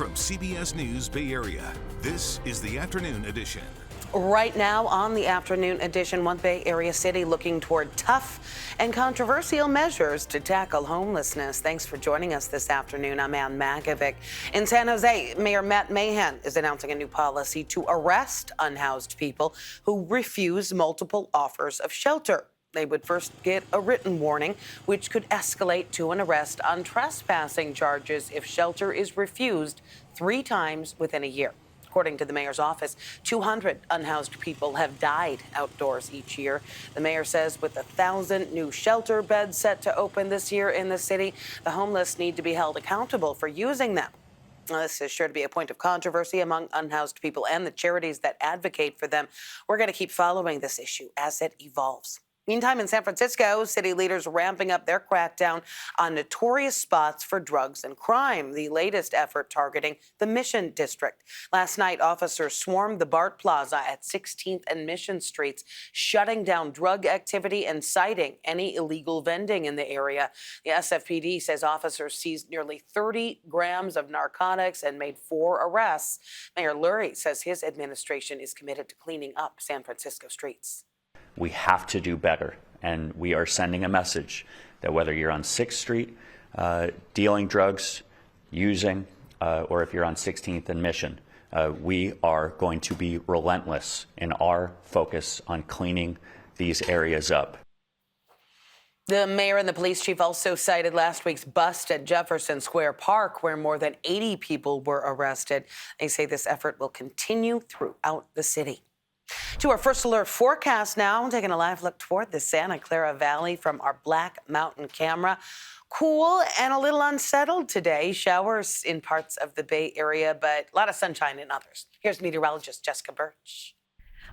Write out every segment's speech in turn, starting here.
From CBS News Bay Area, this is the Afternoon Edition. Right now on the Afternoon Edition, one Bay Area city looking toward tough and controversial measures to tackle homelessness. Thanks for joining us this afternoon. I'm Ann Magovic. In San Jose, Mayor Matt Mahan is announcing a new policy to arrest unhoused people who refuse multiple offers of shelter. They would first get a written warning, which could escalate to an arrest on trespassing charges if shelter is refused 3 times within a year. According to the mayor's office, 200 unhoused people have died outdoors each year. The mayor says with 1,000 new shelter beds set to open this year in the city, the homeless need to be held accountable for using them. This is sure to be a point of controversy among unhoused people and the charities that advocate for them. We're going to keep following this issue as it evolves. Meantime, in San Francisco, city leaders ramping up their crackdown on notorious spots for drugs and crime, the latest effort targeting the Mission District. Last night, officers swarmed the BART Plaza at 16th and Mission Streets, shutting down drug activity and citing any illegal vending in the area. The SFPD says officers seized nearly 30 grams of narcotics and made 4 arrests. Mayor Lurie says his administration is committed to cleaning up San Francisco streets. We have to do better, and we are sending a message that whether you're on 6th Street dealing drugs, using, or if you're on 16th and Mission, we are going to be relentless in our focus on cleaning these areas up. The mayor and the police chief also cited last week's bust at Jefferson Square Park, where more than 80 people were arrested. They say this effort will continue throughout the city. To our first alert forecast now, taking a live look toward the Santa Clara Valley from our Black Mountain camera. Cool and a little unsettled today. Showers in parts of the Bay Area, but a lot of sunshine in others. Here's meteorologist Jessica Birch.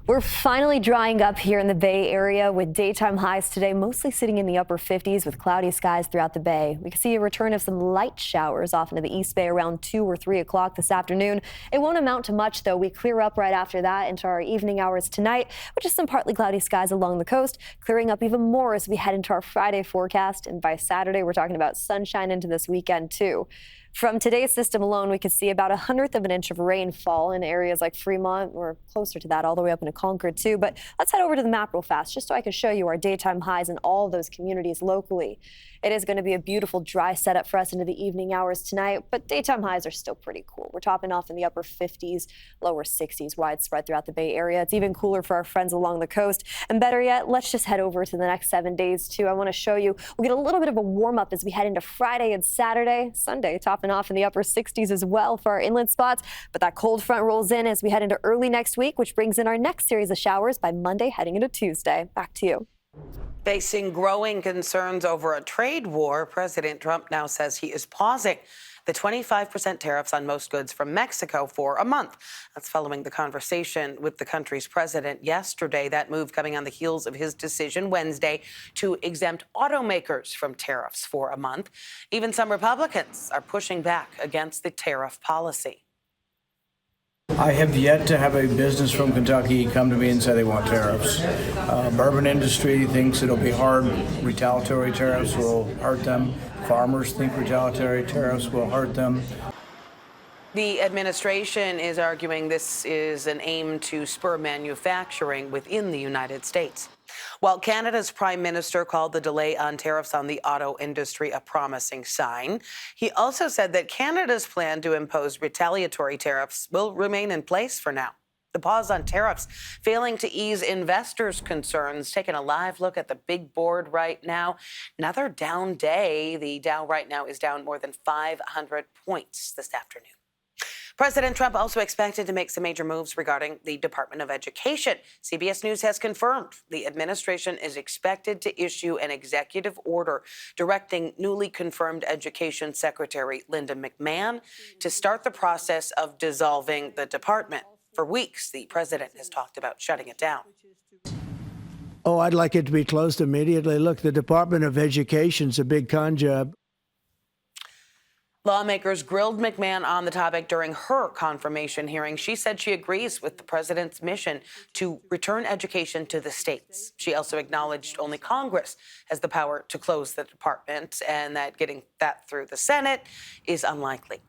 We're finally drying up here in the Bay Area with daytime highs today, mostly sitting in the upper 50s with cloudy skies throughout the Bay. We can see a return of some light showers off into the East Bay around 2 or 3 o'clock this afternoon. It won't amount to much, though. We clear up right after that into our evening hours tonight, with just some partly cloudy skies along the coast, clearing up even more as we head into our Friday forecast. And by Saturday, we're talking about sunshine into this weekend, too. From today's system alone, we could see about 1/100 of an inch of rainfall in areas like Fremont, or closer to that, all the way up into Concord, too. But let's head over to the map real fast, just so I can show you our daytime highs in all of those communities locally. It is going to be a beautiful dry setup for us into the evening hours tonight, but daytime highs are still pretty cool. We're topping off in the upper 50s, lower 60s, widespread throughout the Bay Area. It's even cooler for our friends along the coast. And better yet, let's just head over to the next 7 days, too. I want to show you, we'll get a little bit of a warm up as we head into Friday and Saturday. Sunday topping off in the upper 60s as well for our inland spots. But that cold front rolls in as we head into early next week, which brings in our next series of showers by Monday heading into Tuesday. Back to you. Facing growing concerns over a trade war, President Trump now says he is pausing the 25% tariffs on most goods from Mexico for a month. That's following the conversation with the country's president yesterday. That move coming on the heels of his decision Wednesday to exempt automakers from tariffs for a month. Even some Republicans are pushing back against the tariff policy. I have yet to have a business from Kentucky come to me and say they want tariffs. Bourbon industry thinks it'll be hard. Retaliatory tariffs will hurt them. Farmers think retaliatory tariffs will hurt them. The administration is arguing this is an aim to spur manufacturing within the United States. While Canada's prime minister called the delay on tariffs on the auto industry a promising sign, he also said that Canada's plan to impose retaliatory tariffs will remain in place for now. The pause on tariffs failing to ease investors' concerns. Taking a live look at the big board right now. Another down day. The Dow right now is down more than 500 points this afternoon. President Trump also expected to make some major moves regarding the Department of Education. CBS News has confirmed the administration is expected to issue an executive order directing newly confirmed Education Secretary Linda McMahon to start the process of dissolving the department. For weeks, the president has talked about shutting it down. Oh, I'd like it to be closed immediately. Look, the Department of Education's a big con job. Lawmakers grilled McMahon on the topic during her confirmation hearing. She said she agrees with the president's mission to return education to the states. She also acknowledged only Congress has the power to close the department and that getting that through the Senate is unlikely.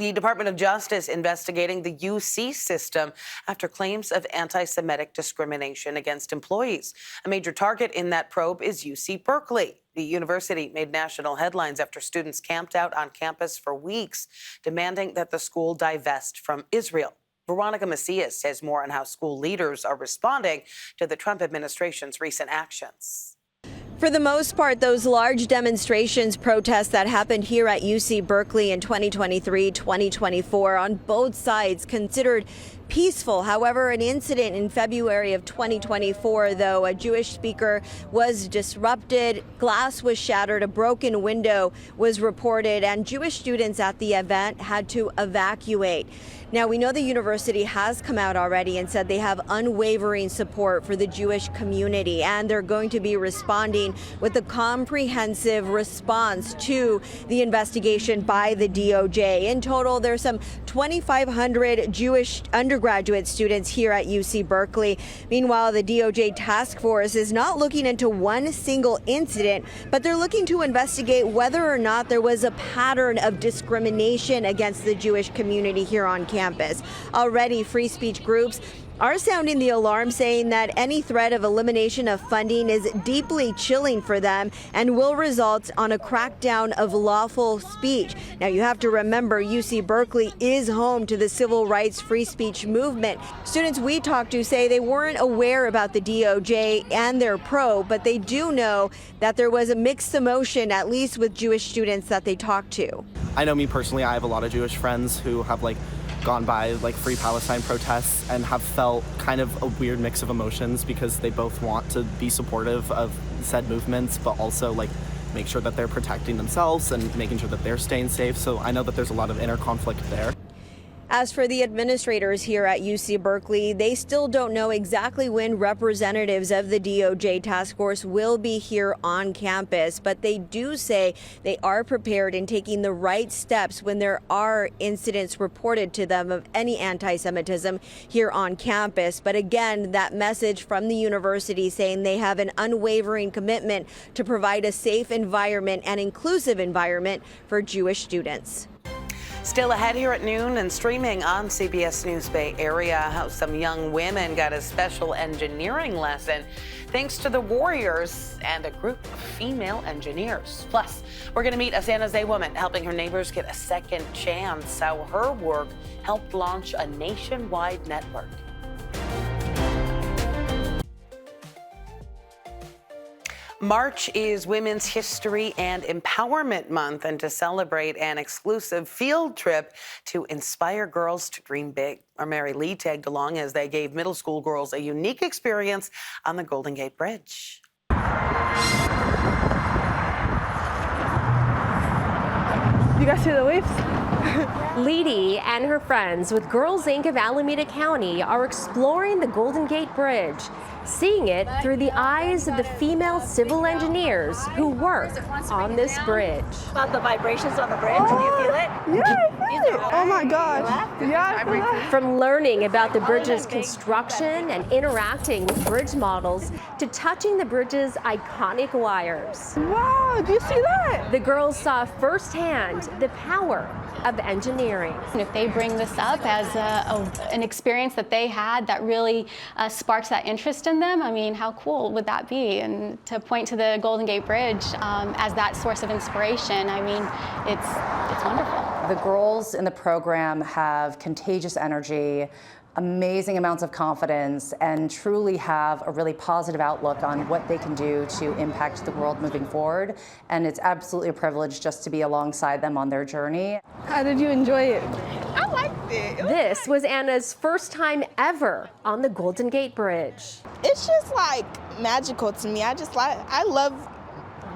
The Department of Justice investigating the UC system after claims of anti-Semitic discrimination against employees. A major target in that probe is UC Berkeley. The university made national headlines after students camped out on campus for weeks, demanding that the school divest from Israel. Veronica Macias says more on how school leaders are responding to the Trump administration's recent actions. For the most part, those large demonstrations, protests that happened here at UC Berkeley in 2023, 2024, on both sides considered peaceful. However, an incident in February of 2024, though, a Jewish speaker was disrupted, glass was shattered, a broken window was reported, and Jewish students at the event had to evacuate. Now, we know the university has come out already and said they have unwavering support for the Jewish community, and they're going to be responding with a comprehensive response to the investigation by the DOJ. In total, there's some 2,500 Jewish undergraduate students here at UC Berkeley. Meanwhile, the DOJ task force is not looking into one single incident, but they're looking to investigate whether or not there was a pattern of discrimination against the Jewish community here on campus. Already, free speech groups are sounding the alarm, saying that any threat of elimination of funding is deeply chilling for them and will result on a crackdown of lawful speech. Now, you have to remember, UC Berkeley is home to the civil rights free speech movement. Students we talked to say they weren't aware about the DOJ and their probe, but they do know that there was a mixed emotion, at least with Jewish students that they talked to. I know me personally, I have a lot of Jewish friends who have gone by Free Palestine protests and have felt kind of a weird mix of emotions because they both want to be supportive of said movements, but also make sure that they're protecting themselves and making sure that they're staying safe. So I know that there's a lot of inner conflict there. As for the administrators here at UC Berkeley, they still don't know exactly when representatives of the DOJ task force will be here on campus, but they do say they are prepared in taking the right steps when there are incidents reported to them of any anti-Semitism here on campus. But again, that message from the university saying they have an unwavering commitment to provide a safe environment and inclusive environment for Jewish students. Still ahead here at noon and streaming on CBS News Bay Area, how some young women got a special engineering lesson thanks to the Warriors and a group of female engineers. Plus, we're going to meet a San Jose woman helping her neighbors get a second chance, how her work helped launch a nationwide network. March is Women's History and Empowerment Month, and to celebrate, an exclusive field trip to inspire girls to dream big. Our Mary Lee tagged along as they gave middle school girls a unique experience on the Golden Gate Bridge. You guys see the waves? Leedy and her friends with Girls Inc. of Alameda County are exploring the Golden Gate Bridge, seeing it through the eyes of the female civil engineers who work on this bridge. About the vibrations on the bridge, do you feel it? Yeah, I feel it. Oh my gosh. Yeah, I feel that. From learning about the bridge's construction and interacting with bridge models to touching the bridge's iconic wires. Wow, do you see that? The girls saw firsthand the power of engineering. If they bring this up as an experience that they had that really sparked that interest in them, I mean, how cool would that be? And to point to the Golden Gate Bridge as that source of inspiration, I mean, it's wonderful. The girls in the program have contagious energy, amazing amounts of confidence, and truly have a really positive outlook on what they can do to impact the world moving forward. And it's absolutely a privilege just to be alongside them on their journey. How did you enjoy it? I liked it. This was Anna's first time ever on the Golden Gate Bridge. It's just magical to me. I love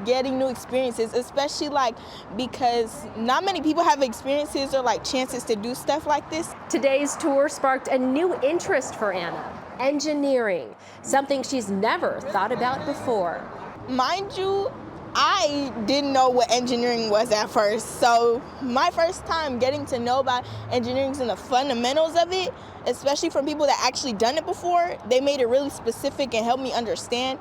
getting new experiences, especially because not many people have experiences or chances to do stuff like this. Today's tour sparked a new interest for Anna, engineering, something she's never thought about before. Mind you, I didn't know what engineering was at first, so my first time getting to know about engineering and the fundamentals of it, especially from people that actually done it before, they made it really specific and helped me understand.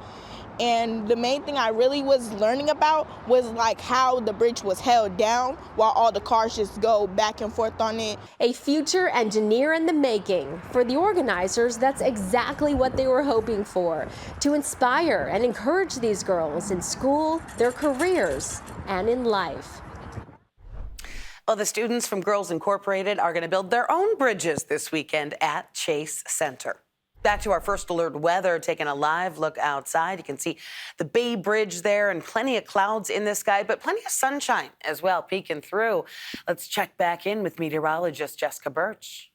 And the main thing I really was learning about was like how the bridge was held down while all the cars just go back and forth on it. A future engineer in the making. For the organizers, that's exactly what they were hoping for, to inspire and encourage these girls in school, their careers, and in life. Well, the students from Girls Incorporated are going to build their own bridges this weekend at Chase Center. Back to our first alert weather, taking a live look outside. You can see the Bay Bridge there and plenty of clouds in the sky, but plenty of sunshine as well peeking through. Let's check back in with meteorologist Jessica Birch.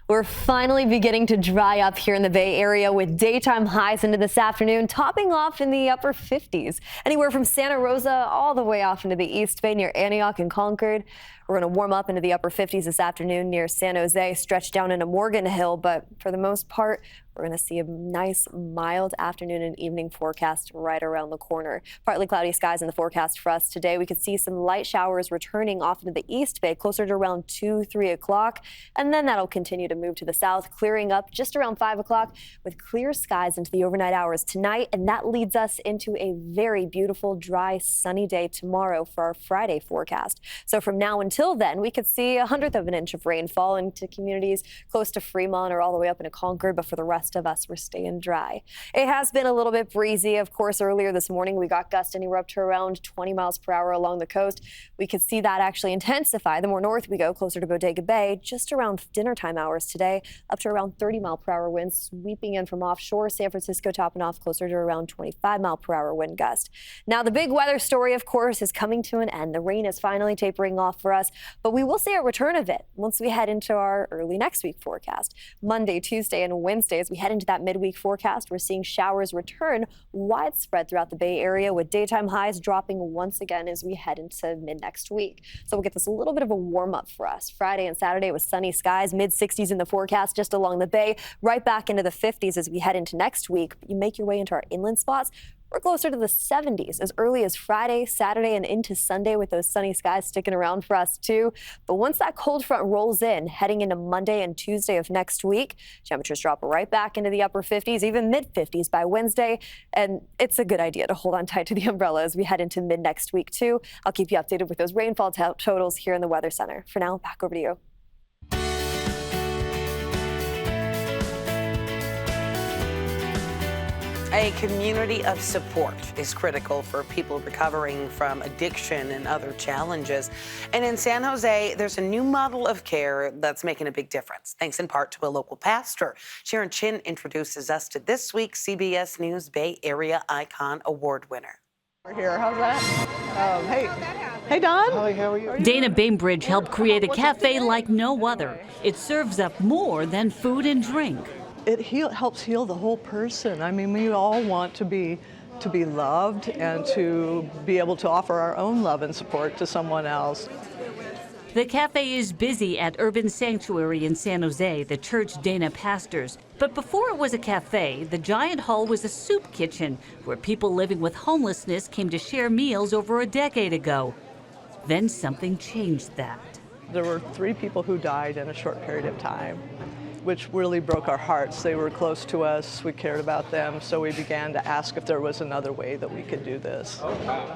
We're finally beginning to dry up here in the Bay Area with daytime highs into this afternoon, topping off in the upper 50s. Anywhere from Santa Rosa all the way off into the East Bay near Antioch and Concord. We're going to warm up into the upper 50s this afternoon near San Jose, stretch down into Morgan Hill, but for the most part, we're going to see a nice, mild afternoon and evening forecast right around the corner. Partly cloudy skies in the forecast for us today. We could see some light showers returning off into the East Bay closer to around 2, 3 o'clock. And then that'll continue to move to the south, clearing up just around 5 o'clock with clear skies into the overnight hours tonight. And that leads us into a very beautiful, dry, sunny day tomorrow for our Friday forecast. So from now until then, we could see 1/100 of an inch of rainfall into communities close to Fremont or all the way up into Concord. But for the rest of us, we're staying dry. It has been a little bit breezy. Of course, earlier this morning, we got gusts anywhere up to around 20 miles per hour along the coast. We could see that actually intensify the more north we go, closer to Bodega Bay, just around dinner time hours today, up to around 30 mile per hour winds sweeping in from offshore. San Francisco topping off closer to around 25 mile per hour wind gust. Now, the big weather story, of course, is coming to an end. The rain is finally tapering off for us, but we will see a return of it once we head into our early next week forecast. Monday, Tuesday, and Wednesday, as we head into that midweek forecast, we're seeing showers return widespread throughout the Bay Area with daytime highs dropping once again as we head into mid next week. So we'll get this a little bit of a warm up for us. Friday and Saturday with sunny skies, mid 60s in the forecast just along the Bay, right back into the 50s as we head into next week. You make your way into our inland spots. We're closer to the 70s as early as Friday, Saturday, and into Sunday with those sunny skies sticking around for us too. But once that cold front rolls in, heading into Monday and Tuesday of next week, temperatures drop right back into the upper 50s, even mid 50s by Wednesday. And it's a good idea to hold on tight to the umbrella as we head into mid next week too. I'll keep you updated with those rainfall totals here in the Weather Center. For now, back over to you. A community of support is critical for people recovering from addiction and other challenges. And in San Jose, there's a new model of care that's making a big difference, thanks in part to a local pastor. Sharon Chin introduces us to this week's CBS News Bay Area Icon Award winner. We're here. How's that? Hey, Don. Hi, how are you? Dana Bainbridge helped create a cafe like no other. It serves up more than food and drink. It helps heal the whole person. I mean, we all want to be loved and to be able to offer our own love and support to someone else. The cafe is busy at Urban Sanctuary in San Jose, the church Dana pastors. But before it was a cafe, the giant hall was a soup kitchen where people living with homelessness came to share meals over a decade ago. Then something changed that. There were 3 people who died in a short period of time, which really broke our hearts. They were close to us, we cared about them, so we began to ask if there was another way that we could do this.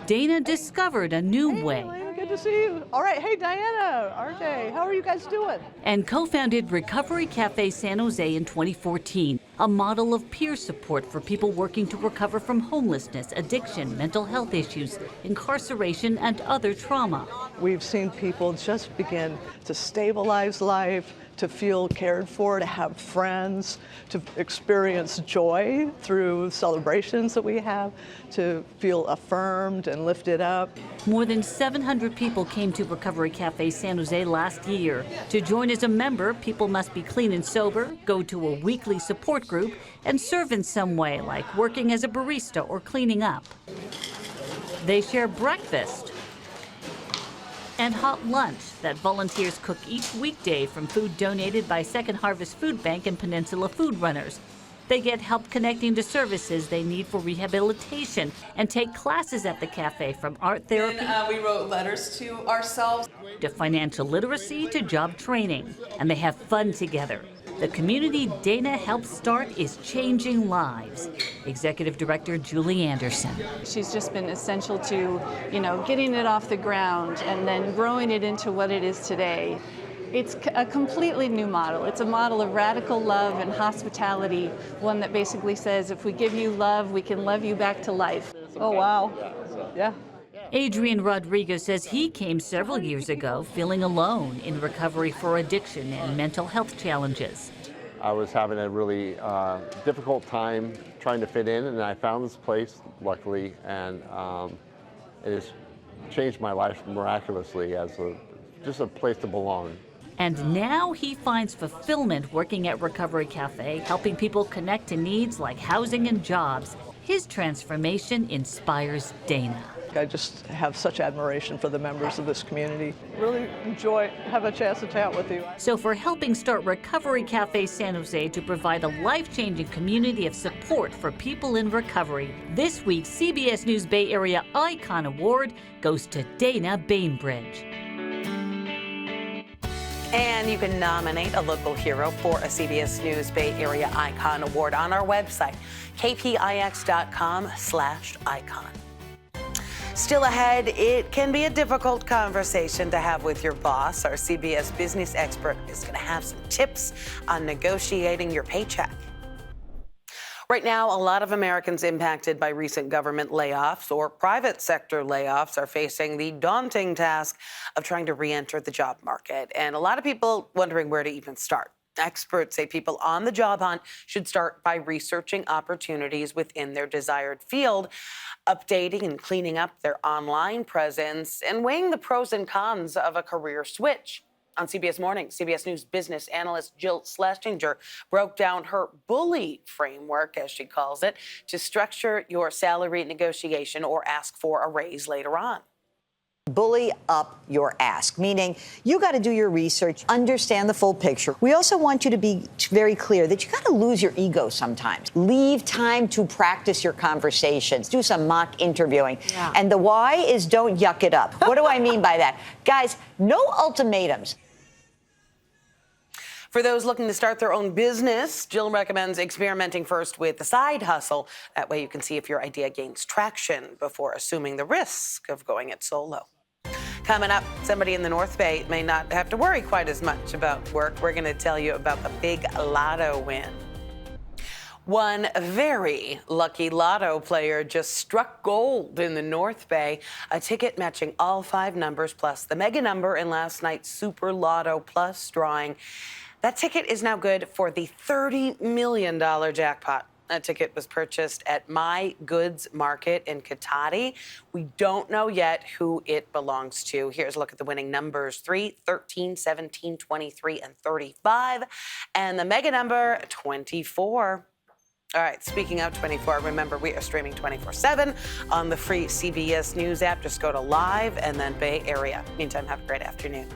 Dana discovered a new way. Elena, good to see you. All right, hey Diana, RJ, how are you guys doing? And co-founded Recovery Cafe San Jose in 2014, a model of peer support for people working to recover from homelessness, addiction, mental health issues, incarceration, and other trauma. We've seen people just begin to stabilize life, to feel cared for, to have friends, to experience joy through celebrations that we have, to feel affirmed and lifted up. More than 700 people came to Recovery Cafe San Jose last year. To join as a member, people must be clean and sober, go to a weekly support group, and serve in some way, like working as a barista or cleaning up. They share breakfast and hot lunch that volunteers cook each weekday from food donated by Second Harvest Food Bank and Peninsula Food Runners. They get help connecting to services they need for rehabilitation and take classes at the cafe from art therapy. We wrote letters to ourselves. To financial literacy to job training. And they have fun together. The community Dana helped start is changing lives. Executive Director Julie Anderson. She's just been essential to, getting it off the ground and then growing it into what it is today. It's a completely new model. It's a model of radical love and hospitality, one that basically says if we give you love, we can love you back to life. Oh, wow. Yeah. Adrian Rodriguez says he came several years ago feeling alone in recovery for addiction and mental health challenges. I was having a really difficult time trying to fit in, and I found this place, luckily, and it has changed my life miraculously as just a place to belong. And now he finds fulfillment working at Recovery Cafe, helping people connect to needs like housing and jobs. His transformation inspires Dana. I just have such admiration for the members of this community. Really have a chance to chat with you. So for helping start Recovery Cafe San Jose to provide a life-changing community of support for people in recovery, this week's CBS News Bay Area Icon Award goes to Dana Bainbridge. And you can nominate a local hero for a CBS News Bay Area Icon Award on our website, kpix.com/icon. Still ahead, it can be a difficult conversation to have with your boss. Our CBS business expert is going to have some tips on negotiating your paycheck. Right now, a lot of Americans impacted by recent government layoffs or private sector layoffs are facing the daunting task of trying to re-enter the job market. And a lot of people wondering where to even start. Experts say people on the job hunt should start by researching opportunities within their desired field, updating and cleaning up their online presence, and weighing the pros and cons of a career switch. On CBS Morning, CBS News business analyst Jill Schlesinger broke down her bully framework, as she calls it, to structure your salary negotiation or ask for a raise later on. Bully up your ask, meaning you got to do your research, understand the full picture. We also want you to be very clear that you got to lose your ego sometimes. Leave time to practice your conversations. Do some mock interviewing. Yeah. And the why is don't yuck it up. What do I mean by that? Guys, no ultimatums. For those looking to start their own business, Jill recommends experimenting first with the side hustle. That way you can see if your idea gains traction before assuming the risk of going it solo. Coming up, somebody in the North Bay may not have to worry quite as much about work. We're going to tell you about the big lotto win. One very lucky lotto player just struck gold in the North Bay. A ticket matching all 5 numbers plus the mega number in last night's Super Lotto Plus drawing. That ticket is now good for the $30 million jackpot. That ticket was purchased at My Goods Market in Katati. We don't know yet who it belongs to. Here's a look at the winning numbers: 3, 13, 17, 23, and 35. And the mega number, 24. All right, speaking of 24, remember we are streaming 24/7 on the free CBS News app. Just go to Live and then Bay Area. Meantime, have a great afternoon.